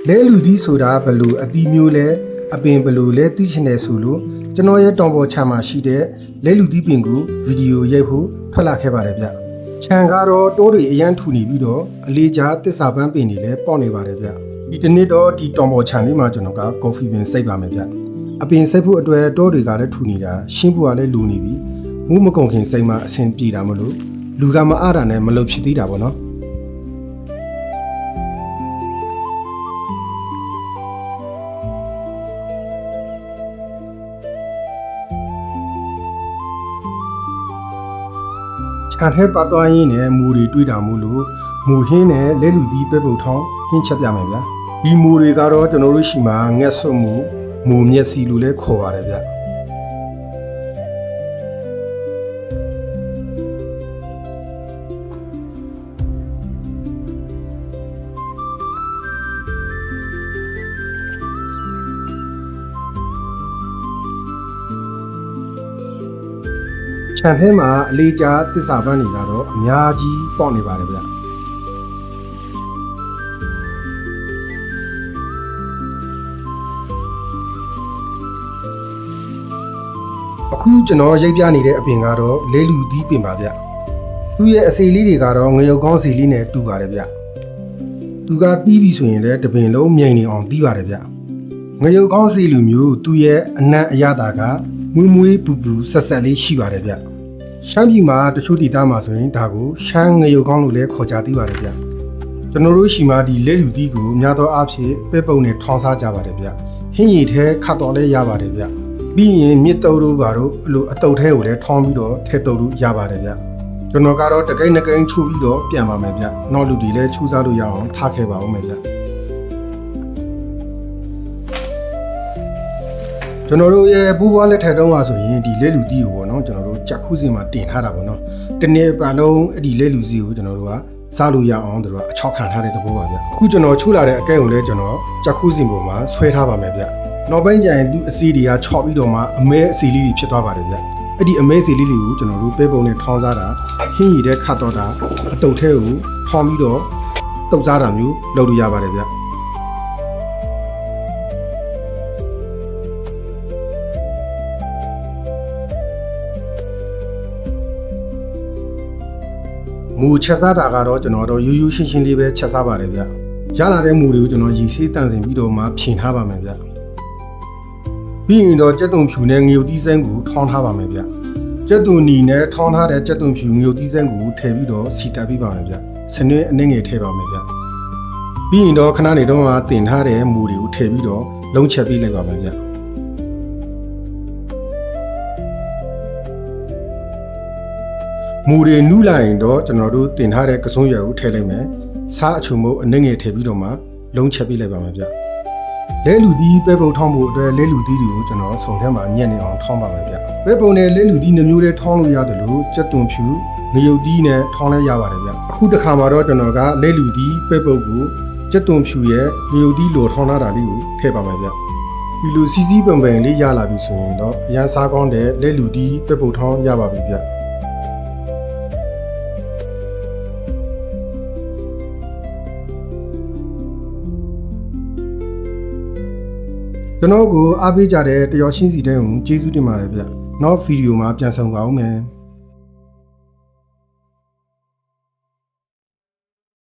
လဲလူသီးဆိုတာဘလူအသီးမျိုးလဲအပင်ဘလူလဲသိချင်တယ်ဆိုလို့ကျွန်တော်ရဲ့တောင်ပေါ်ချာမှာရှိတဲ့လဲလူသီးပင်ကိုဗီဒီယိုရိုက်ဖို့ထွက်လာခဲ့ပါတယ်ဗျခြံကတော့တိုးတွေအရန်ထူနေပြီးတော့အလေးကြားတစ္ဆာပန်းပင်တွေလည်းပေါက်နေပါတယ်ဗျဒီတနေ့တော့ဒီတောင်ပေါ်ခြံလေးမှာကျွန်တော်ကကော်ဖီပင်စိတ်ပါမယ်ဗျအပင်စိတ်ဖို့အတွက်တိုးတွေကလည်းထူနေတာရှင်းဖို့ကလည်းလူနေပြီမူးမကုန်ခင်စိတ်မှအဆင်ပြေတာမလို့လူကမအားတာနဲ့မလုပ်ဖြစ်သေးတာပေါ့နော်ခြံထဲပတ်သွားရင်းနဲ့မူတွေတွေးတာမို့လို့မူဟင်းနဲ့လဲလူသီးပဲပုတ်ထောင်းဟင်းချက်ပြမယ်ဗျာဒီမူတွေကတော့ကျွန်တော်တို့ရှိမှာငှက်ဆွတ်မူမျက်စီလို့လည်းခေါ်ပါတယ်ဗျခြံထဲမှာအလေးကြားတစ္ဆာပန်းတွေကတော့အများကြီးပေါက်နေပါတယ်ဗျအခုကျွန်တော်ရိပ်ပြနေတဲ့အပင်ကတော့လဲလူသီးပင်ပါဗျသူ့ရဲ့အစီလေးတွေကတော့ငရုတ်ကောင်းစီလေးနဲ့တူပါတယ်ဗျသူကတီးပြီဆိုရင်လည်းတပင်လုံးမြိန်နေအောင်တီးပါတယ်ဗျငရုတ်ကောင်းစီလူမျိုးသူ့ရဲ့အနံ့အရသာကမွေးပူပူဆက်ဆက်လေးရှိပါတယ်ဗျရှမ်းပြည်မှာတချို့ဒေသမှာဆိုရင်ဒါကိုရှမ်းငရုတ်ကောင်းလို့လည်းခေါ်ကြသေးပါတယ်ဗျကျွန်တော်တို့ရှိမှဒီလဲလူသီးကိုများသောအားဖြင့်ပဲပုံနဲ့ထောင်းစားကြပါတယ်ဗျဟင်းရည်ထဲခတ်တော်လဲရပါတယ်ဗျပြီးရင်မြစ်တုပ်တို့ဘာတို့အလိုအတုပ်ထဲကိုလည်းထောင်းပြီးတော့ထဲတုပ်လို့ရပါတယ်ဗျကျွန်တော်ကတော့တကိန်းကိန်းချိုးပြီးတော့ပြန်ပါမယ်ဗျနောက်လူတွေလည်းချူးစားလို့ရအောင်ထားခဲ့ပါဦးမယ်ဗျကျွန်တော်တို့ရဲ့ပူးပွားလက်ထက်တုန်းကဆိုရင်ဒီလဲလူသီးကိုပေါ့နော်ကျွန်တော်တို့ကြက်ခုစီမှာတင်ထားတာပေါ့နော်တနေ့ပတ်လုံးအဲ့ဒီလဲလူစီကိုကျွန်တော်တို့ကစားလို့ရအောင်တို့ကအချောက်ခံထားတဲ့သဘောပါဗျအခုကျွန်တော်ချိုးလာတဲ့အကဲကိုလည်းကျွန်တော်ကြက်ခုစီပေါ်မှာဆွဲထားပါမယ်ဗျနောက်ပိုင်းကျရင်သူအစီတွေကချော့ပြီးတော့မှအမဲအစီလေးတွေဖြစ်သွားပါတယ်ဗျအဲ့ဒီအမဲအစီလေးတွေကိုကျွန်တော်တို့ပဲပုံနဲ့ထောင်းစားတာဟင်းရည်တဲ့ခတ်တော့တာအတုပ်ထဲကိုထောင်းပြီးတော့တုပ်စားတာမျိုးလုပ်လို့ရပါတယ်ဗျမူချက်စားတာကတော့ကျွန်တော်တို့ရိုးရှင်းလေးပဲချက်စားပါတယ်ဗျရလာတဲ့မူတွေကိုကျွန်တော်ရည်ဆေးတန့်စင်ပြီးတော့မှဖြင်ထားပါမယ်ဗျပြီးရင်တော့ကြက်သွန်ဖြူနဲ့ငရုတ်သီးစင်းကိုထောင်းထားပါမယ်ဗျကြက်သွန်နီနဲ့ထောင်းထားတဲ့ကြက်သွန်ဖြူငရုတ်သီးစင်းကိုထည့်ပြီးတော့စီတက်ပြီးပါမယ်ဗျစနွေးအနှဲငယ်ထည့်ပါမယ်ဗျပြီးရင်တော့ခဏနေတော့မှတင်ထားတဲ့မူတွေကိုထည့်ပြီးတော့လုံးချက်ပြီးလိုက်ပါမယ်ဗျမူတွေနူးလိုက်ရင်တော့ကျွန်တော်တို့တင်ထားတဲ့ကစုံရွက်ကိုထည့်လိုက်မယ်စားအချုံမို့အနှဲငယ်ထည့်ပြီးတော့မှလုံးချက်ပြီးလိုက်ပါမယ်ဗျလဲလူသီးပဲပုံထောင်းဖို့အတွက်လဲလူသီးတွေကိုကျွန်တော်ဆုံထဲမှာညက်နေအောင်ထောင်းပါမယ်ဗျပဲပုံနဲ့လဲလူသီးနှမျိုးလေးထောင်းလို့ရတယ်လို့ကြက်သွန်ဖြူငရုတ်သီးနဲ့ထောင်းလဲရပါတယ်ဗျအခုတစ်ခါမှာတော့ကျွန်တော်ကလဲလူသီးပဲပုံကိုကြက်သွန်ဖြူရဲ့ငရုတ်သီးလိုထောင်းထားတာလေးကိုထည့်ပါမယ်ဗျဒီလိုစီစီပန်ပန်လေးရလာပြီဆိုရင်တော့အရန်စားကောင်းတဲ့လဲလူသီးပဲပုံထောင်းရပါပြီဗျကျွန်တော်ကိုအားပေးကြတဲ့တယောက်ချင်းစီတိုင်းကိုကျေးဇူးတင်ပါတယ်ဗျနောက်ဗီဒီယိုမှာပြန်ဆောင်ပါဦးမယ်